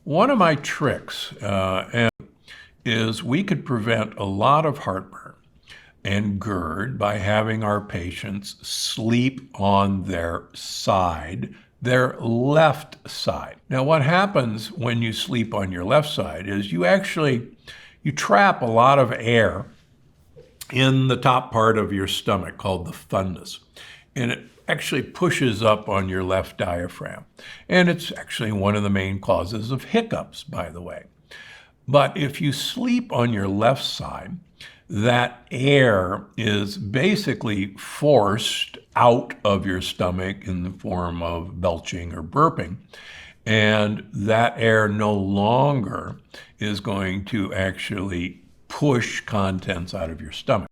One of my tricks is we could prevent a lot of heartburn and GERD by having our patients sleep on their side, their left side. Now, what happens when you sleep on your left side is you trap a lot of air in the top part of your stomach called the fundus. And it actually pushes up on your left diaphragm. And it's actually one of the main causes of hiccups, by the way. But if you sleep on your left side, that air is basically forced out of your stomach in the form of belching or burping. And that air no longer is going to actually push contents out of your stomach.